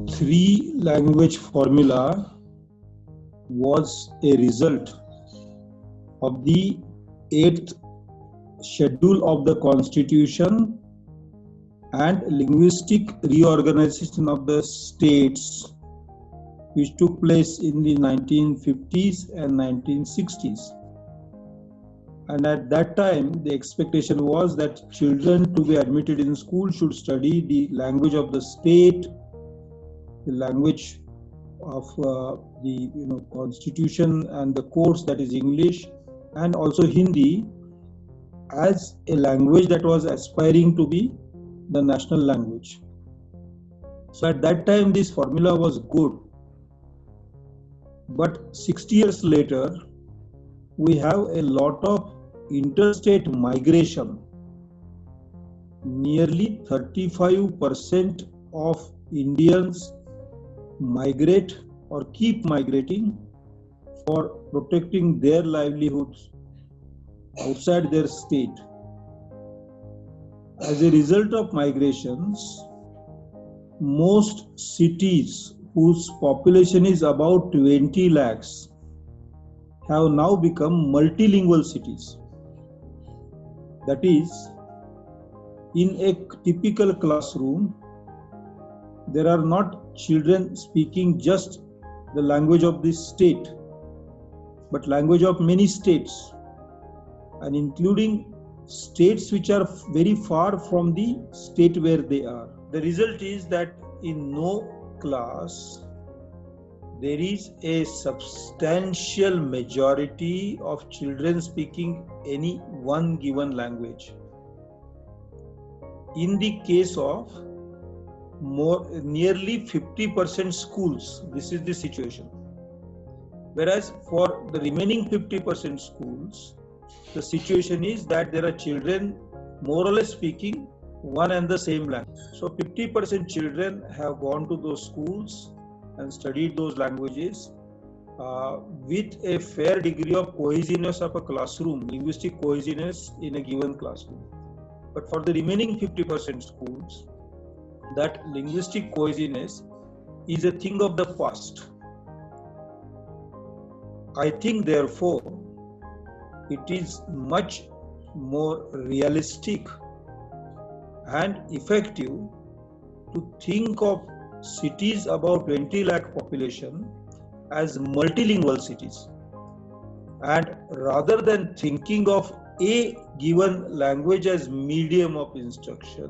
three language formula was a result of the 8th schedule of the Constitution and linguistic reorganization of the states, which took place in the 1950s and 1960s. And at that time, the expectation was that children to be admitted in school should study the language of the state, the language of the Constitution and the courts, that is English, and also Hindi as a language that was aspiring to be the national language. So at that time, this formula was good. But 60 years later, we have a lot of interstate migration. Nearly 35% of Indians migrate or keep migrating for protecting their livelihoods outside their state. As a result of migrations, most cities whose population is about 20 lakhs have now become multilingual cities. That is, in a typical classroom, there are not children speaking just the language of this state, but language of many states, and including states which are very far from the state where they are. The result is that in no class there is a substantial majority of children speaking any one given language. In the case of nearly 50% schools, this is the situation. Whereas for the remaining 50% schools, the situation is that there are children more or less speaking one and the same language. So 50% children have gone to those schools and studied those languages with a fair degree of cohesiveness of a classroom, linguistic cohesiveness in a given classroom. But for the remaining 50% schools, that linguistic cohesiveness is a thing of the past. I think, therefore, it is much more realistic and effective to think of cities about 20 lakh population as multilingual cities, and rather than thinking of a given language as medium of instruction,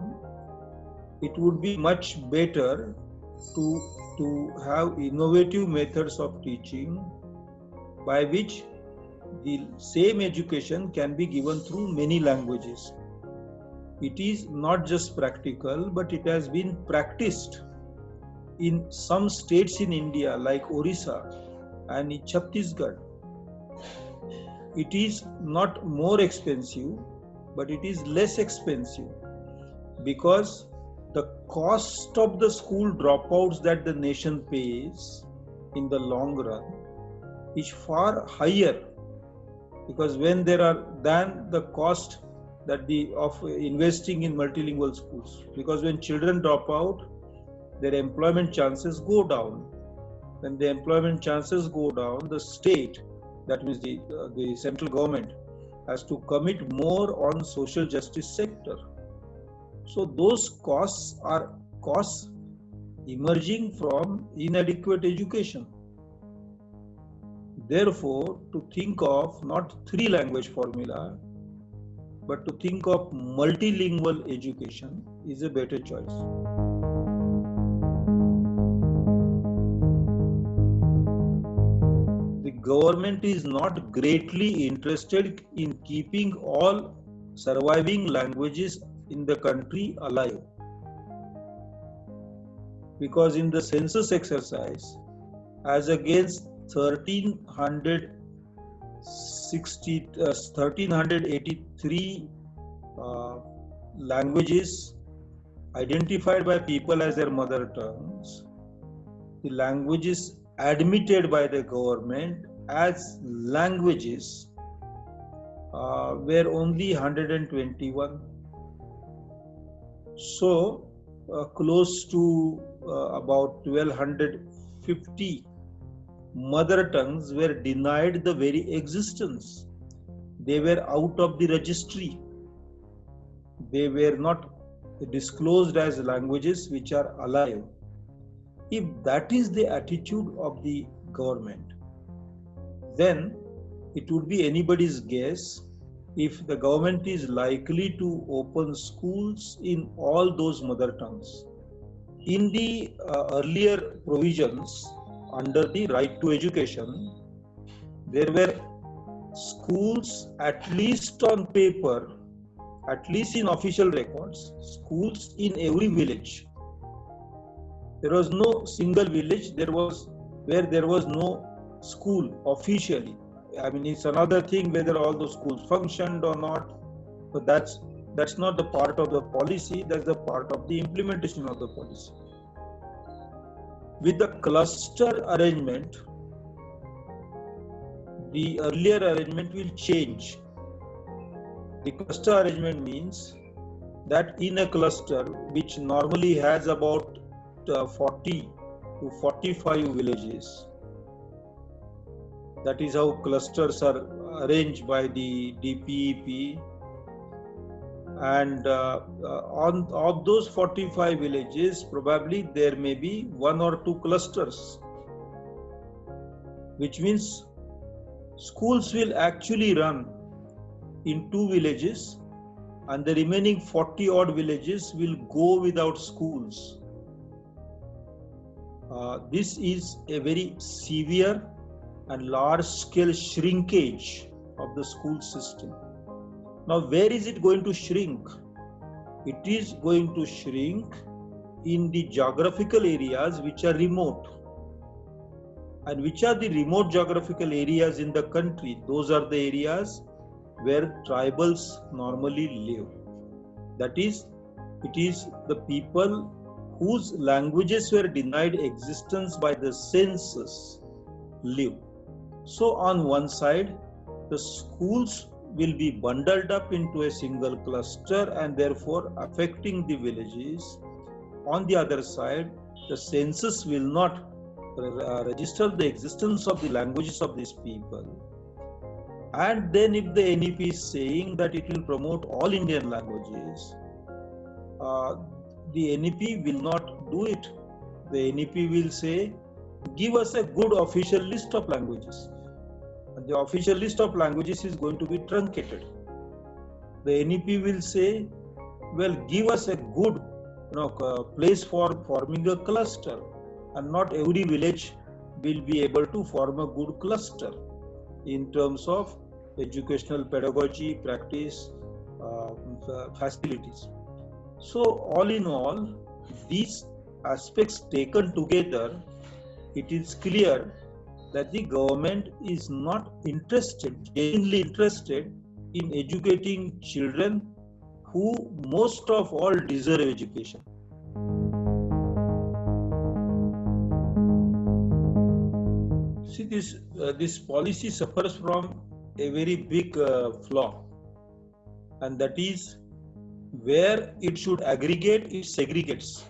it would be much better to have innovative methods of teaching by which the same education can be given through many languages. It is not just practical, but it has been practiced in some states in India like Orissa and in Chhattisgarh. It is not more expensive, but it is less expensive because the cost of the school dropouts that the nation pays in the long run is far higher, because when there are than the cost that of investing in multilingual schools, because when children drop out, their employment chances go down. When the employment chances go down, the state, that means the central government, has to commit more on social justice sector. So those costs are costs emerging from inadequate education. Therefore, to think of not three language formula, but to think of multilingual education is a better choice. The government is not greatly interested in keeping all surviving languages in the country alive, because in the census exercise, as against 1383 languages identified by people as their mother tongues, the languages admitted by the government as languages were only 121. So close to about 1250 mother tongues were denied the very existence. They were out of the registry. They were not disclosed as languages which are alive. If that is the attitude of the government, then it would be anybody's guess if the government is likely to open schools in all those mother tongues. In the earlier provisions under the right to education, there were schools, at least on paper, at least in official records, schools in every village. There was no single village where there was no school officially. I mean, it's another thing whether all those schools functioned or not, but that's not the part of the policy, that's the part of the implementation of the policy. With the cluster arrangement, the earlier arrangement will change. The cluster arrangement means that in a cluster which normally has about 40 to 45 villages, that is how clusters are arranged by the DPEP, and of those 45 villages, probably there may be 1 or 2 clusters, which means schools will actually run in 2 villages and the remaining 40 odd villages will go without schools. This is a very severe and large scale shrinkage of the school system. Now, where is it going to shrink? It is going to shrink in the geographical areas which are remote. And which are the remote geographical areas in the country? Those are the areas where tribals normally live. That is, it is the people whose languages were denied existence by the census live. So on one side, the schools will be bundled up into a single cluster and therefore affecting the villages. On the other side, the census will not register the existence of the languages of these people. And then if the NEP is saying that it will promote all Indian languages, the NEP will not do it. The NEP will say, give us a good official list of languages. And the official list of languages is going to be truncated. The NEP will say, well, give us a good place for forming a cluster. And not every village will be able to form a good cluster in terms of educational pedagogy, practice, facilities. So all in all, these aspects taken together, it is clear that the government is not genuinely interested in educating children who most of all deserve education. See, this policy suffers from a very big flaw, and that is where it should aggregate, it segregates,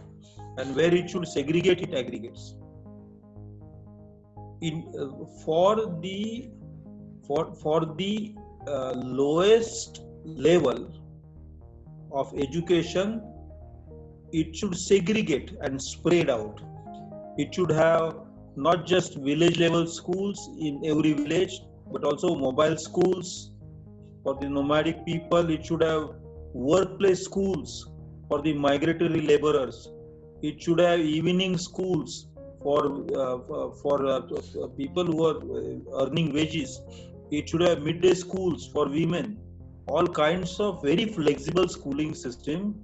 and where it should segregate, it aggregates. For the lowest level of education, it should segregate and spread out. It should have not just village level schools in every village, but also mobile schools for the nomadic people. It should have workplace schools for the migratory laborers. It should have evening schools for people who are earning wages. It should have midday schools for women. All kinds of very flexible schooling system,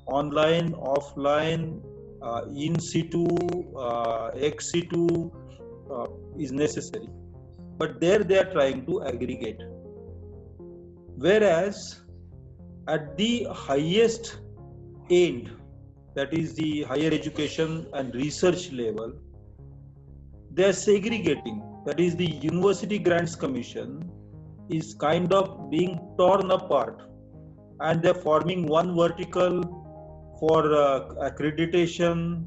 online, offline, in situ, ex situ, is necessary. But there they are trying to aggregate. Whereas at the highest end, that is the higher education and research level, they are segregating. That is, the University Grants Commission is kind of being torn apart, and they are forming one vertical for accreditation,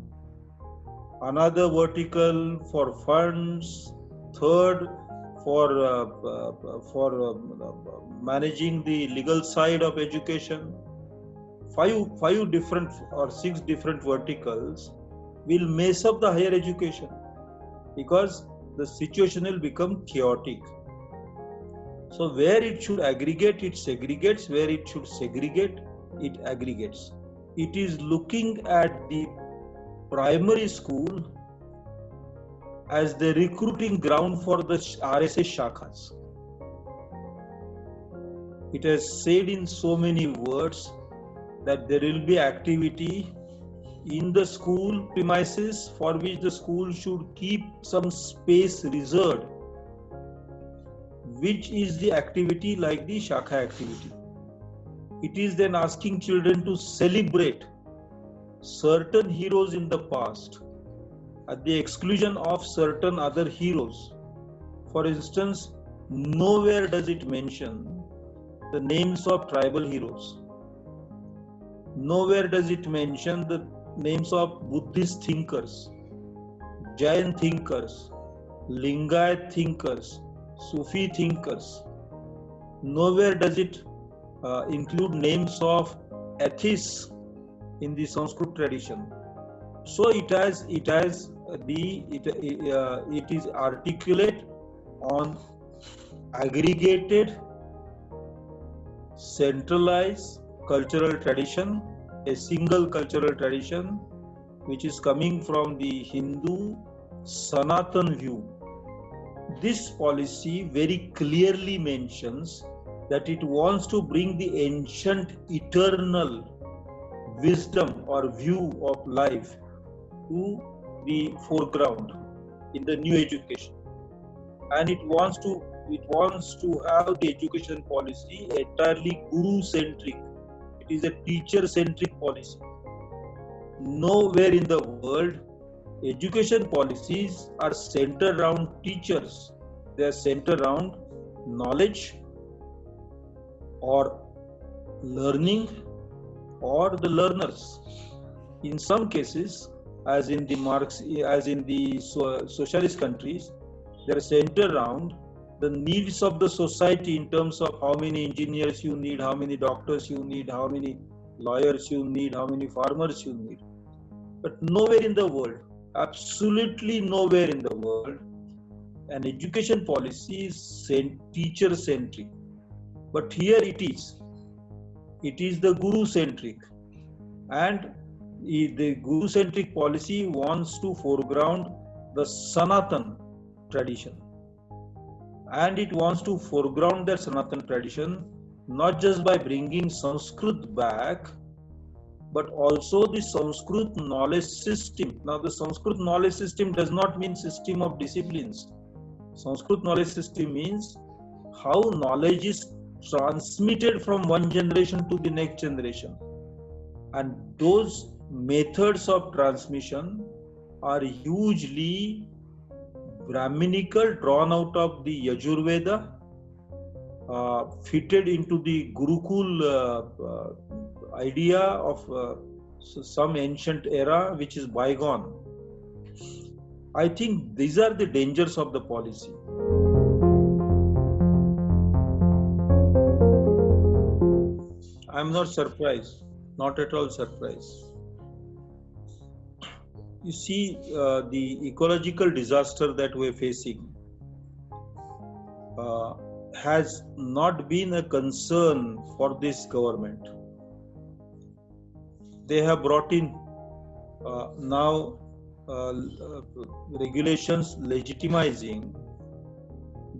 another vertical for funds, third for managing the legal side of education. Five different or six different verticals will mess up the higher education because the situation will become chaotic. So where it should aggregate, it segregates. Where it should segregate, it aggregates. It is looking at the primary school as the recruiting ground for the RSS shakhas. It has said in so many words that there will be activity in the school premises for which the school should keep some space reserved, which is the activity like the shakha activity. It is then asking children to celebrate certain heroes in the past at the exclusion of certain other heroes. For instance, nowhere does it mention the names of tribal heroes. Nowhere does it mention the names of Buddhist thinkers, Jain thinkers, Lingayat thinkers, Sufi thinkers. Nowhere does it include names of atheists in the Sanskrit tradition. So it is articulate on aggregated, centralized cultural tradition, a single cultural tradition which is coming from the Hindu Sanatan view. This policy very clearly mentions that it wants to bring the ancient eternal wisdom or view of life to the foreground in the new education, and it wants to have the education policy entirely guru centric. It is a teacher centric policy. Nowhere in the world education policies are centered around teachers. They are centered around knowledge or learning or the learners. In some cases, as in the socialist countries, they are centered around the needs of the society in terms of how many engineers you need, how many doctors you need, how many lawyers you need, how many farmers you need. But nowhere in the world, absolutely nowhere in the world, an education policy is teacher centric. But here it is the guru centric, and the guru centric policy wants to foreground the Sanatan tradition, and it wants to foreground that Sanatan tradition not just by bringing Sanskrit back, but also the Sanskrit knowledge system. Now the Sanskrit knowledge system does not mean system of disciplines. Sanskrit knowledge system means how knowledge is transmitted from one generation to the next generation, and those methods of transmission are hugely Brahminical, drawn out of the Yajurveda, fitted into the Gurukul idea of some ancient era which is bygone. I think these are the dangers of the policy. I am not surprised, not at all surprised. You see, the ecological disaster that we are facing has not been a concern for this government. They have brought in now regulations legitimizing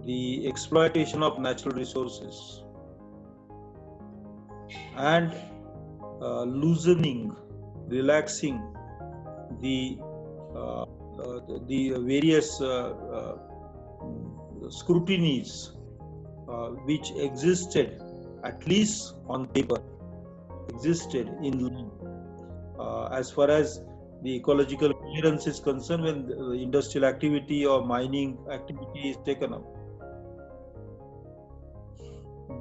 the exploitation of natural resources and loosening, relaxing the various scrutinies which existed, at least on paper, existed in as far as the ecological clearance is concerned when the industrial activity or mining activity is taken up.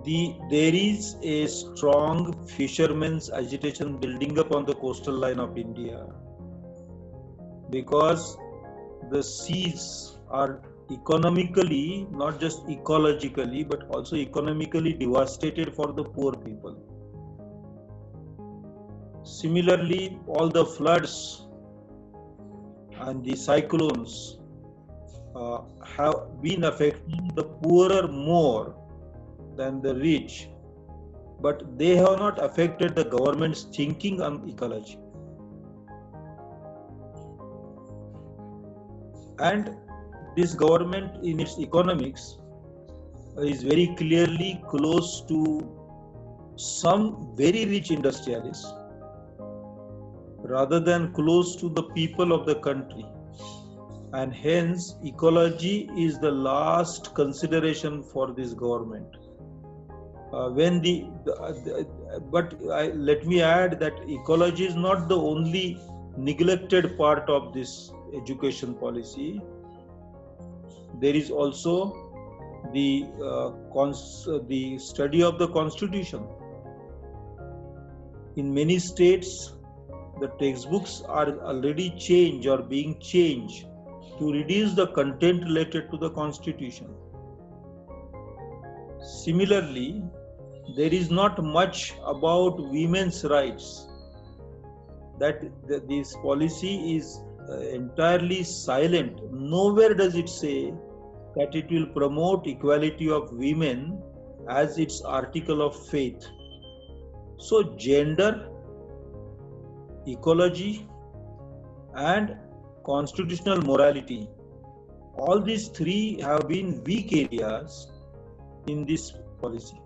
There is a strong fishermen's agitation building up on the coastal line of India, because the seas are economically, not just ecologically, but also economically devastated for the poor people. Similarly, all the floods and the cyclones have been affecting the poorer more than the rich, but they have not affected the government's thinking on ecology. And this government in its economics is very clearly close to some very rich industrialists rather than close to the people of the country. And hence, ecology is the last consideration for this government. Let me add that ecology is not the only neglected part of this education policy. There is also the study of the Constitution. In many states, the textbooks are already changed or being changed to reduce the content related to the Constitution. Similarly, there is not much about women's rights. This policy is entirely silent. Nowhere does it say that it will promote equality of women as its article of faith. So gender, ecology, and constitutional morality, all these three have been weak areas in this policy.